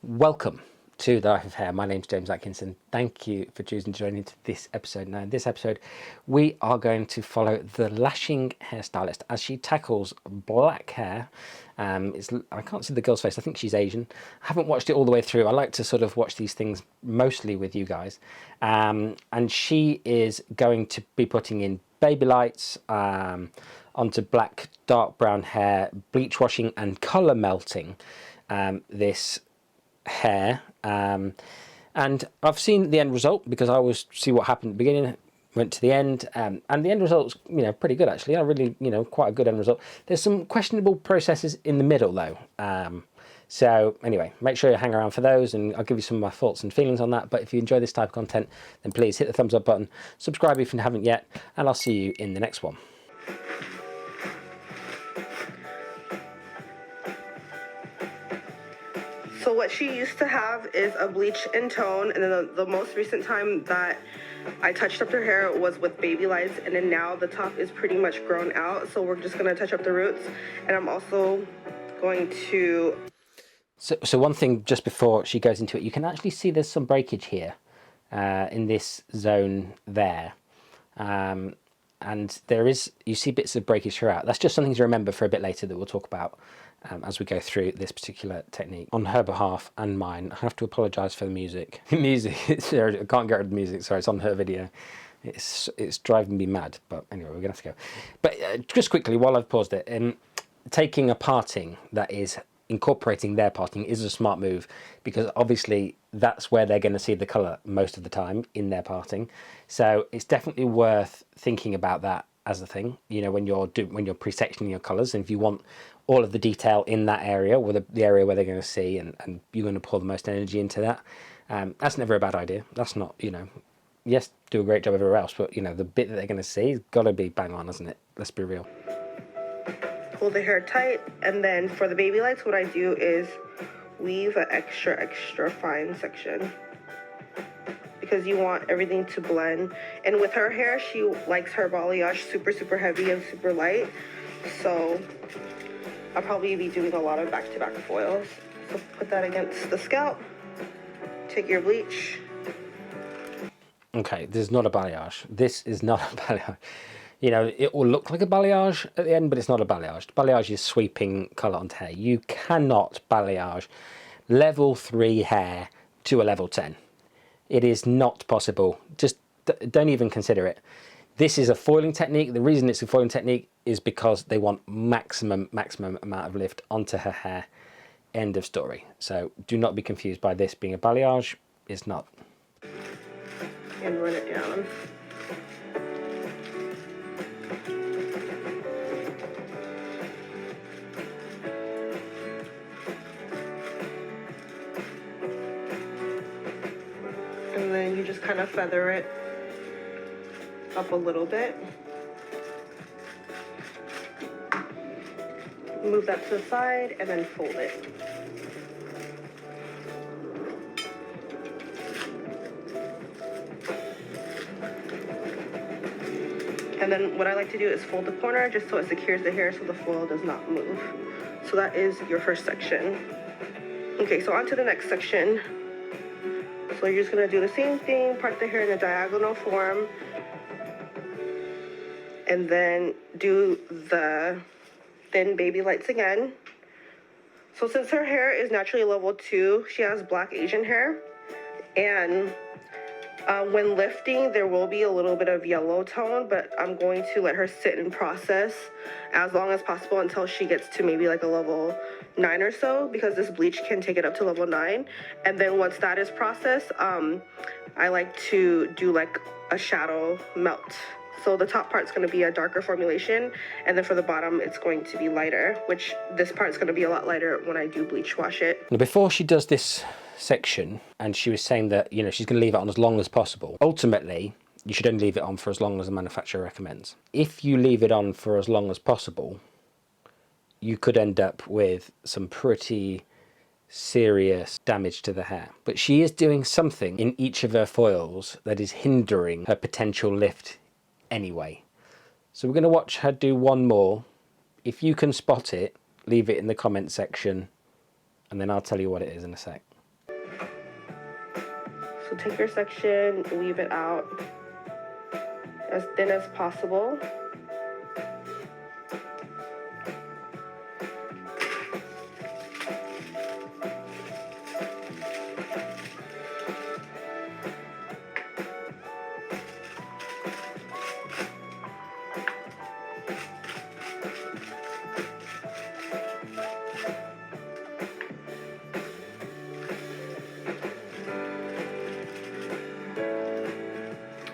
Welcome to The Life of Hair. My name's James Atkinson. Thank you for choosing to join into this episode. Now in this episode we are going to follow the lashing hairstylist as she tackles black hair. I can't see the girl's face, I think she's Asian. I haven't watched it all the way through. I like to sort of watch these things mostly with you guys. And she is going to be putting in baby lights onto black, dark brown hair, bleach washing and colour melting this hair, and I've seen the end result because I always see what happened at the beginning, went to the end, and the end result's pretty good actually. I really quite a good end result. There's some questionable processes in the middle though, so anyway, make sure you hang around for those and I'll give you some of my thoughts and feelings on that. But if you enjoy this type of content, then please hit the thumbs up button, subscribe if you haven't yet, and I'll see you in the next one. So what she used to have is a bleach and tone, and then the most recent time that I touched up her hair was with baby lights, and then now the top is pretty much grown out, so we're just gonna touch up the roots. And I'm also going to... So one thing just before she goes into it, you can actually see there's some breakage here in this zone there. And there is, you see bits of breakage throughout. That's just something to remember for a bit later that we'll talk about as we go through this particular technique. On her behalf and mine, I have to apologise for the music. I can't get rid of the music, sorry, it's on her video. It's driving me mad, but anyway, we're gonna have to go. But just quickly, while I've paused it, taking a parting that is incorporating their parting is a smart move, because obviously that's where they're going to see the colour most of the time, in their parting. So it's definitely worth thinking about that as a thing, when you're pre-sectioning your colours, and if you want all of the detail in that area, or the area where they're going to see, and you're going to pour the most energy into that, that's never a bad idea. That's not, yes, do a great job everywhere else, but the bit that they're going to see has got to be bang on, hasn't it? Let's be real. Pull the hair tight, and then for the baby lights, what I do is weave an extra fine section, because you want everything to blend. And with her hair, she likes her balayage super heavy and super light, so I'll probably be doing a lot of back-to-back foils. So put that against the scalp, take your bleach. Okay, this is not a balayage. This is not a balayage. It will look like a balayage at the end, but it's not a balayage. Balayage is sweeping colour onto hair. You cannot balayage level 3 hair to a level 10. It is not possible. Just don't even consider it. This is a foiling technique. The reason it's a foiling technique is because they want maximum amount of lift onto her hair. End of story. So do not be confused by this being a balayage. It's not. And run it down. And then you just kind of feather it up a little bit. Move that to the side and then fold it. And then what I like to do is fold the corner just so it secures the hair so the foil does not move. So that is your first section. Okay, so on to the next section. So you're just gonna do the same thing, part the hair in a diagonal form, and then do the thin baby lights again. So since her hair is naturally level 2, she has black Asian hair, and when lifting there will be a little bit of yellow tone, but I'm going to let her sit and process as long as possible until she gets to maybe like a level 9 or so, because this bleach can take it up to level 9. And then once that is processed, I like to do like a shadow melt. So the top part's going to be a darker formulation, and then for the bottom it's going to be lighter, which this part's going to be a lot lighter when I do bleach wash it. Now before she does this section, and she was saying that she's going to leave it on as long as possible, ultimately you should only leave it on for as long as the manufacturer recommends. If you leave it on for as long as possible, you could end up with some pretty serious damage to the hair. But she is doing something in each of her foils that is hindering her potential lift anyway. So we're going to watch her do one more. If you can spot it, leave it in the comment section, and then I'll tell you what it is in a sec. So take your section, weave it out as thin as possible.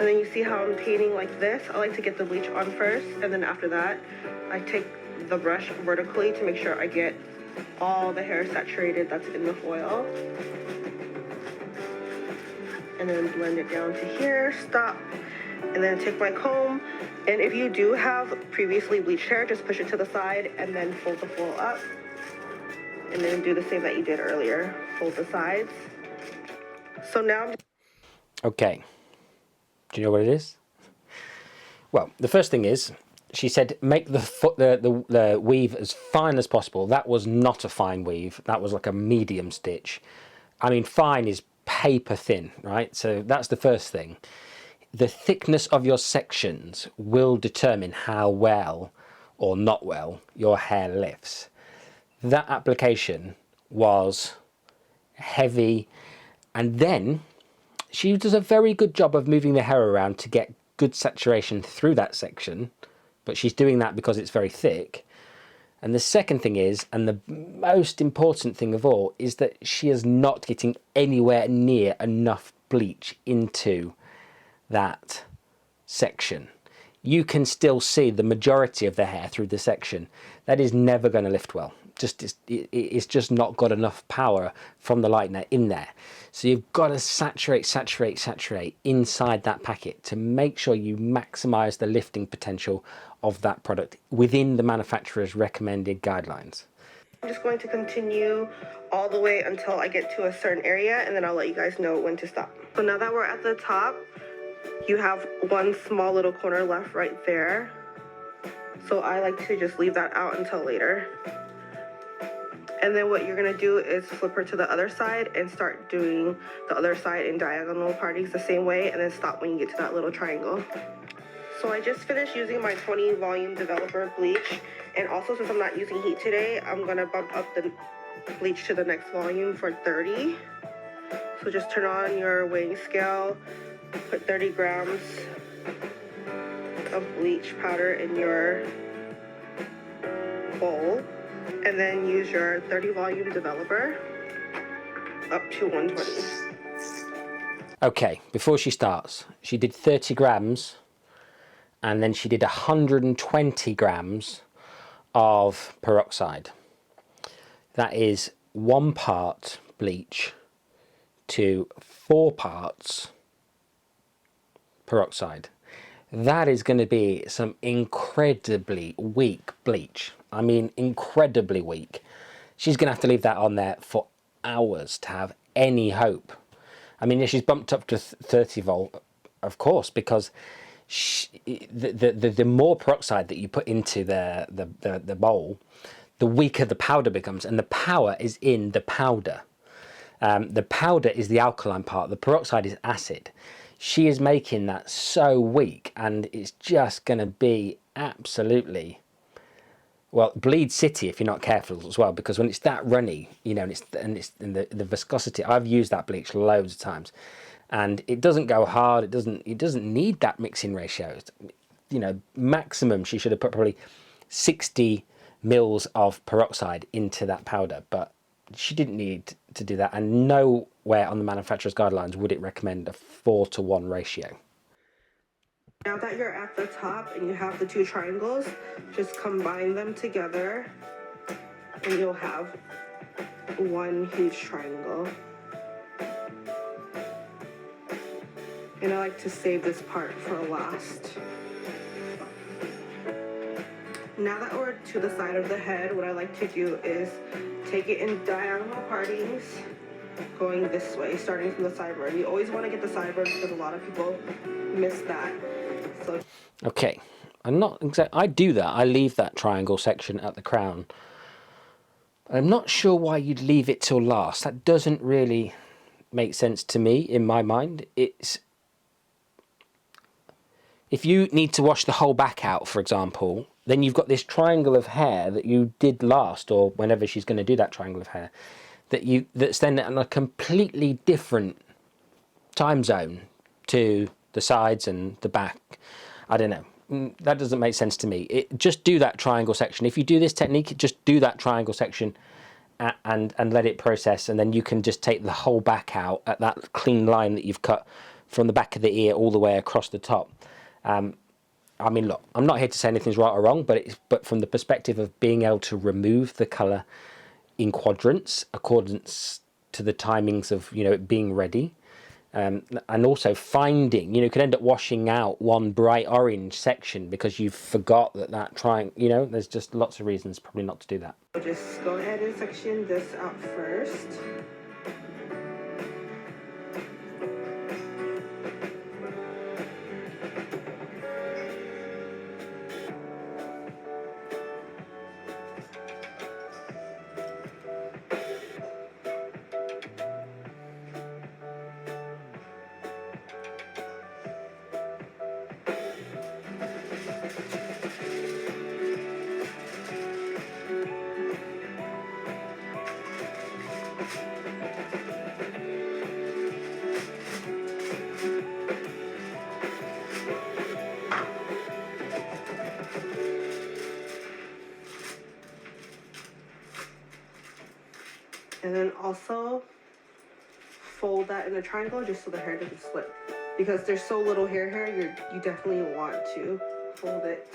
And then you see how I'm painting like this. I like to get the bleach on first, and then after that, I take the brush vertically to make sure I get all the hair saturated that's in the foil. And then blend it down to here, stop, and then take my comb. And if you do have previously bleached hair, just push it to the side and then fold the foil up. And then do the same that you did earlier, fold the sides. So now I'm just... Okay. Do you know what it is? Well, the first thing is, she said make the weave as fine as possible. That was not a fine weave. That was like a medium stitch. I mean, fine is paper thin, right? So that's the first thing. The thickness of your sections will determine how well or not well your hair lifts. That application was heavy, and then she does a very good job of moving the hair around to get good saturation through that section, but she's doing that because it's very thick. And the second thing is, and the most important thing of all, is that she is not getting anywhere near enough bleach into that section. You can still see the majority of the hair through the section. That is never going to lift well. It's just not got enough power from the lightener in there. So you've got to saturate inside that packet to make sure you maximize the lifting potential of that product within the manufacturer's recommended guidelines. I'm just going to continue all the way until I get to a certain area, and then I'll let you guys know when to stop. So now that we're at the top, you have one small little corner left right there. So I like to just leave that out until later. And then what you're gonna do is flip her to the other side and start doing the other side in diagonal partings the same way, and then stop when you get to that little triangle. So I just finished using my 20 volume developer bleach, and also since I'm not using heat today, I'm gonna bump up the bleach to the next volume for 30. So just turn on your weighing scale, put 30 grams of bleach powder in your bowl, and then use your 30 volume developer up to 120. Okay, before she starts, she did 30 grams and then she did 120 grams of peroxide. That is 1 part bleach to 4 parts peroxide. That is going to be some incredibly weak bleach. I mean, incredibly weak. She's going to have to leave that on there for hours to have any hope. I mean, she's bumped up to 30 volt, of course, because the more peroxide that you put into the bowl, the weaker the powder becomes, and the power is in the powder. The powder is the alkaline part. The peroxide is acid. She is making that so weak, and it's just going to be absolutely, well, bleed city if you're not careful as well, because when it's that runny, you know, and the viscosity, I've used that bleach loads of times, and it doesn't go hard. It doesn't need that mixing ratio. You know, maximum she should have put probably 60 mils of peroxide into that powder, but she didn't need to do that, and nowhere on the manufacturer's guidelines would it recommend a 4:1 ratio. Now that you're at the top and you have the 2 triangles, just combine them together and you'll have one huge triangle. And I like to save this part for last. Now that we're to the side of the head, what I like to do is take it in diagonal partings, going this way, starting from the sideburn. You always want to get the sideburn because a lot of people miss that. So okay, I'm not exactly. I do that. I leave that triangle section at the crown. I'm not sure why you'd leave it till last. That doesn't really make sense to me in my mind. It's if you need to wash the whole back out, for example, then you've got this triangle of hair that you did last, or whenever she's going to do that triangle of hair, that's then on a completely different time zone to the sides and the back. I don't know. That doesn't make sense to me. Just do that triangle section. If you do this technique, just do that triangle section and let it process, and then you can just take the whole back out at that clean line that you've cut from the back of the ear all the way across the top. I mean, look, I'm not here to say anything's right or wrong, but from the perspective of being able to remove the colour in quadrants, accordance to the timings of, you know, it being ready, and also finding, you know, you could end up washing out one bright orange section because you forgot that triangle, you know, there's just lots of reasons probably not to do that. I'll just go ahead and section this out first. And then also fold that in a triangle just so the hair doesn't slip. Because there's so little hair here, you definitely want to fold it.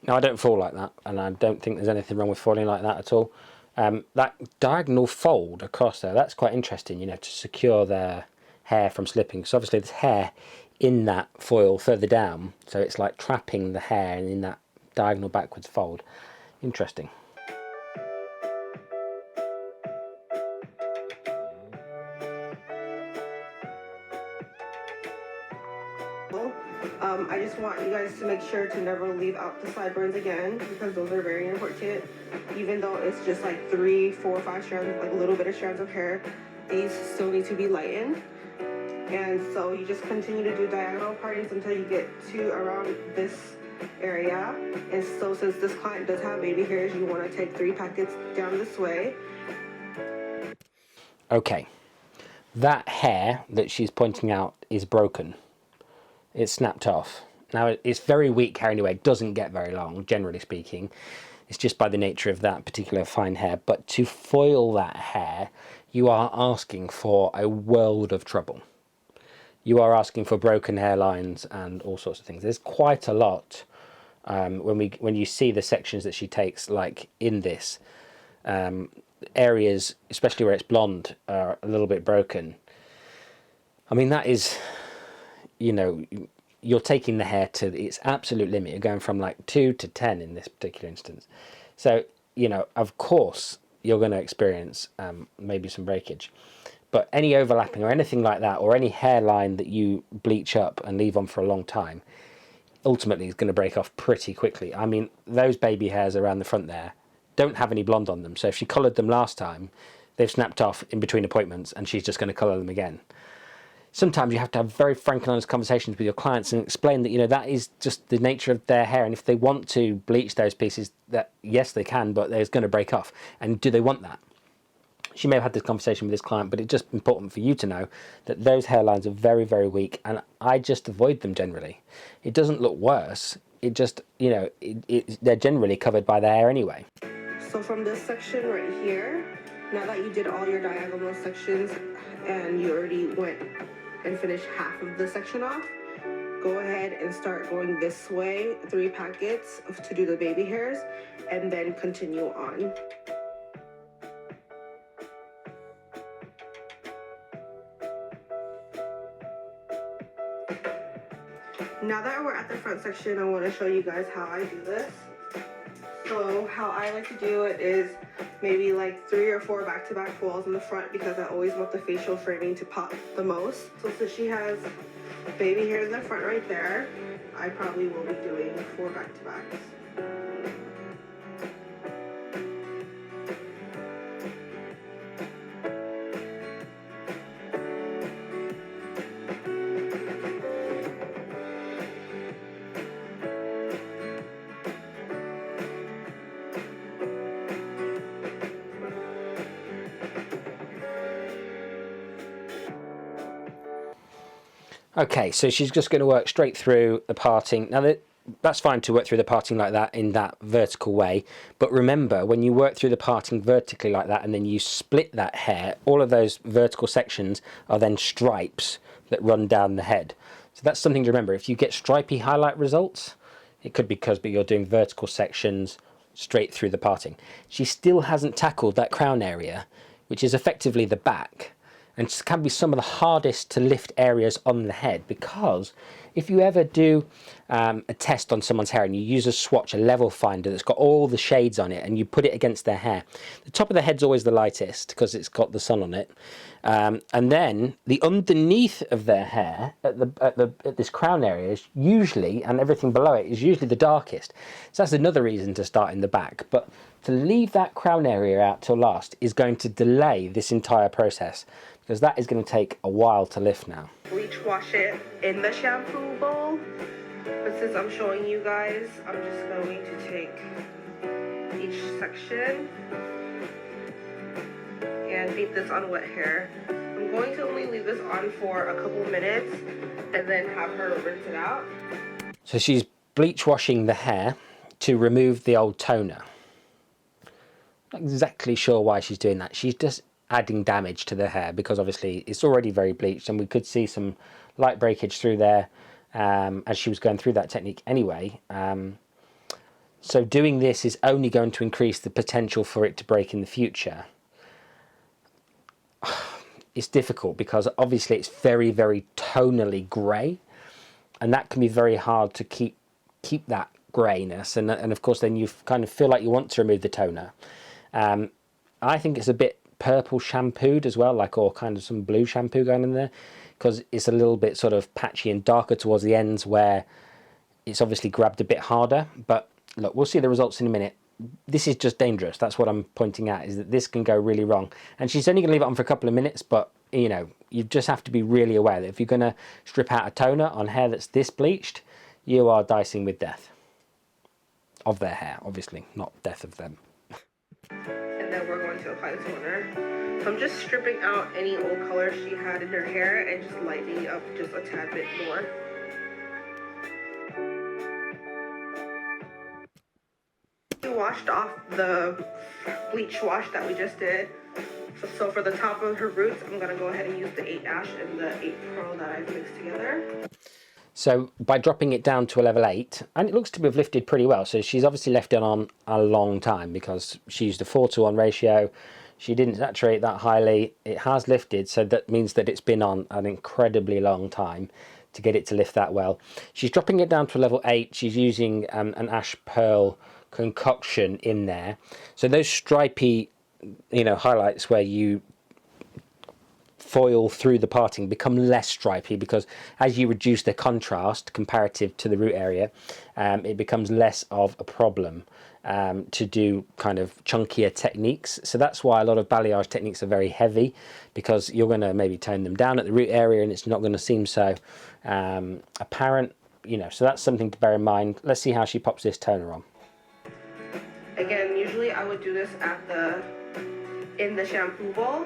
Now, I don't fold like that, and I don't think there's anything wrong with folding like that at all. That diagonal fold across there, that's quite interesting, you know, to secure their hair from slipping. Because obviously there's hair in that foil further down, so it's like trapping the hair in that diagonal backwards fold. Interesting. I just want you guys to make sure to never leave out the sideburns again, because those are very important. Even though it's just like 3, 4, 5 strands, like a little bit of strands of hair, these still need to be lightened. And so you just continue to do diagonal partings until you get to around this area. And so since this client does have baby hairs, you want to take 3 packets down this way. Okay, that hair that she's pointing out is broken. It's snapped off. Now, it's very weak hair anyway, it doesn't get very long, generally speaking. It's just by the nature of that particular fine hair. But to foil that hair, you are asking for a world of trouble. You are asking for broken hairlines and all sorts of things. There's quite a lot when you see the sections that she takes, like in this. Areas, especially where it's blonde, are a little bit broken. I mean, that is, you know, you're taking the hair to its absolute limit. You're going from like 2 to 10 in this particular instance. So, you know, of course, you're going to experience maybe some breakage. But any overlapping or anything like that, or any hairline that you bleach up and leave on for a long time, ultimately is going to break off pretty quickly. I mean, those baby hairs around the front there don't have any blonde on them. So if she coloured them last time, they've snapped off in between appointments and she's just going to colour them again. Sometimes you have to have very frank and honest conversations with your clients and explain that, you know, that is just the nature of their hair. And if they want to bleach those pieces, that yes, they can, but they're going to break off. And do they want that? She may have had this conversation with this client, but it's just important for you to know that those hairlines are very, very weak, and I just avoid them generally. It doesn't look worse. It just, you know, they're generally covered by the hair anyway. So from this section right here, now that you did all your diagonal sections and you already went and finished half of the section off, go ahead and start going this way, 3 packets to do the baby hairs, and then continue on. Now that we're at the front section, I want to show you guys how I do this. So how I like to do it is maybe like 3 or 4 back-to-back folds in the front, because I always want the facial framing to pop the most. So since she has baby hair in the front right there, I probably will be doing 4 back-to-backs. Okay, so she's just going to work straight through the parting. Now that's fine to work through the parting like that in that vertical way, but remember, when you work through the parting vertically like that and then you split that hair, all of those vertical sections are then stripes that run down the head. So that's something to remember. If you get stripy highlight results, it could be because you're doing vertical sections straight through the parting. She still hasn't tackled that crown area, which is effectively the back, and can be some of the hardest to lift areas on the head, because if you ever do a test on someone's hair and you use a swatch, a level finder that's got all the shades on it, and you put it against their hair, the top of the head's always the lightest because it's got the sun on it, and then the underneath of their hair at this crown area is usually, and everything below it is usually the darkest. So that's another reason to start in the back. But to leave that crown area out till last is going to delay this entire process, because that is going to take a while to lift now. Bleach wash it in the shampoo bowl, but since I'm showing you guys, I'm just going to take each section and beat this on wet hair. I'm going to only leave this on for a couple minutes and then have her rinse it out. So she's bleach washing the hair to remove the old toner. Not exactly sure why she's doing that. She's just adding damage to the hair because obviously it's already very bleached, and we could see some light breakage through there as she was going through that technique anyway. So doing this is only going to increase the potential for it to break in the future. It's difficult because obviously it's very, very tonally grey, and that can be very hard to keep that greyness, and of course then you kind of feel like you want to remove the toner. I think it's a bit purple shampooed as well, like, or kind of some blue shampoo going in there, because it's a little bit sort of patchy and darker towards the ends where it's obviously grabbed a bit harder. But look, we'll see the results in a minute. This is just dangerous. That's what I'm pointing at, is that this can go really wrong. And she's only going to leave it on for a couple of minutes, but you know, you just have to be really aware that if you're going to strip out a toner on hair that's this bleached, you are dicing with death of their hair, obviously, not death of them. And then we're going to apply the toner. So I'm just stripping out any old color she had in her hair and just lightening up just a tad bit more. We washed off the bleach wash that we just did. So for the top of her roots, I'm going to go ahead and use the 8 Ash and the 8 Pearl that I've mixed together. So by dropping it down to a level 8, and it looks to have lifted pretty well, so she's obviously left it on a long time because she used a 4:1 ratio. She didn't saturate that highly. It has lifted, so that means that it's been on an incredibly long time to get it to lift that well. She's dropping it down to a level 8. She's using an Ash Pearl concoction in there. So those stripy, you know, highlights where you foil through the parting become less stripy, because as you reduce the contrast comparative to the root area, it becomes less of a problem to do kind of chunkier techniques. So that's why a lot of balayage techniques are very heavy, because you're going to maybe tone them down at the root area and it's not going to seem so apparent, you know. So that's something to bear in mind. Let's see how she pops this toner on. Again, usually I would do this in the shampoo bowl,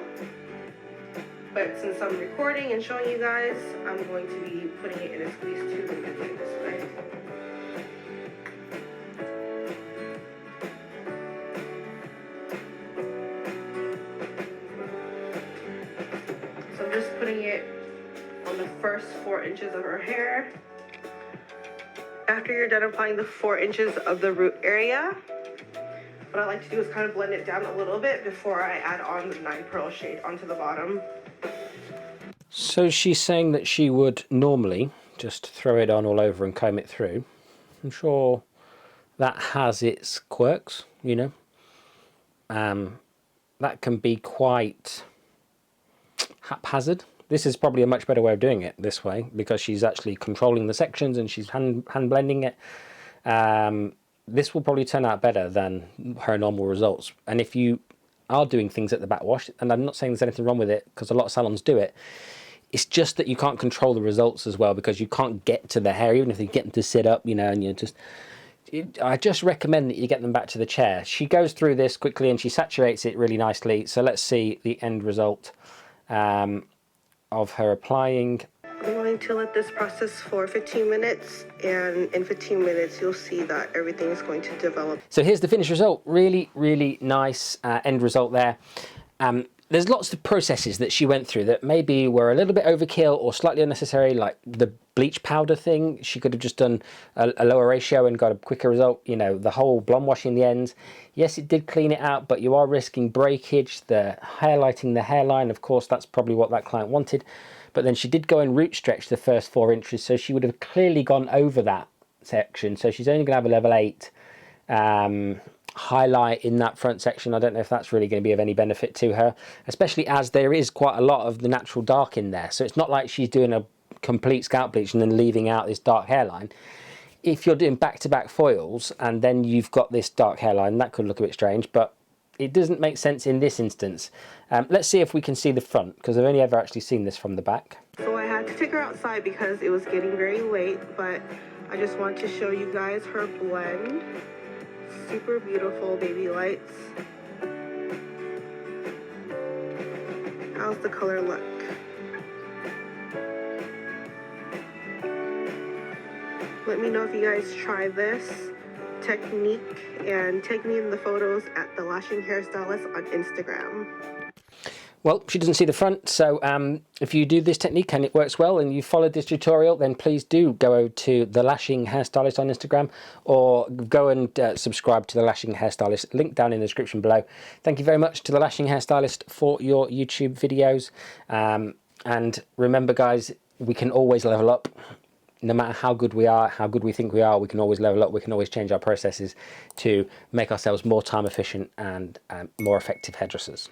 but since I'm recording and showing you guys, I'm going to be putting it in a squeeze tube and doing it this way. So I'm just putting it on the first 4 inches of her hair. After you're done applying the 4 inches of the root area, what I like to do is kind of blend it down a little bit before I add on the 9 Pearl shade onto the bottom. So she's saying that she would normally just throw it on all over and comb it through. I'm sure that has its quirks, you know. That can be quite haphazard. This is probably a much better way of doing it this way, because she's actually controlling the sections and she's hand blending it. This will probably turn out better than her normal results. And if you are doing things at the backwash, and I'm not saying there's anything wrong with it because a lot of salons do it, it's just that you can't control the results as well, because you can't get to the hair, even if you get them to sit up, you know, and you just... I just recommend that you get them back to the chair. She goes through this quickly and she saturates it really nicely. So let's see the end result of her applying. I'm going to let this process for 15 minutes, and in 15 minutes you'll see that everything is going to develop. So here's the finished result. Really, really nice end result there. There's lots of processes that she went through that maybe were a little bit overkill or slightly unnecessary, like the bleach powder thing. She could have just done a lower ratio and got a quicker result. You know, the whole blonde washing the ends. Yes, it did clean it out, but you are risking breakage, the highlighting the hairline. Of course, that's probably what that client wanted. But then she did go and root stretch the first 4 inches, so she would have clearly gone over that section. So she's only going to have a level 8 highlight in that front section. I don't know if that's really going to be of any benefit to her, especially as there is quite a lot of the natural dark in there. So it's not like she's doing a complete scalp bleach and then leaving out this dark hairline. If you're doing back-to-back foils and then you've got this dark hairline, that could look a bit strange, but it doesn't make sense in this instance. Let's see if we can see the front, because I've only ever actually seen this from the back. So I had to take her outside because it was getting very late, but I just want to show you guys her blend. Super beautiful baby lights. How's the color look? Let me know if you guys try this technique and tag me in the photos at the Lashing Hairstylist on Instagram. Well, she doesn't see the front, so if you do this technique and it works well and you followed this tutorial, then please do go over to the Lashing Hairstylist on Instagram, or go and subscribe to the Lashing Hairstylist, link down in the description below. Thank you very much to the Lashing Hairstylist for your YouTube videos. And remember, guys, we can always level up. No matter how good we are, how good we think we are, we can always level up. We can always change our processes to make ourselves more time efficient and more effective hairdressers.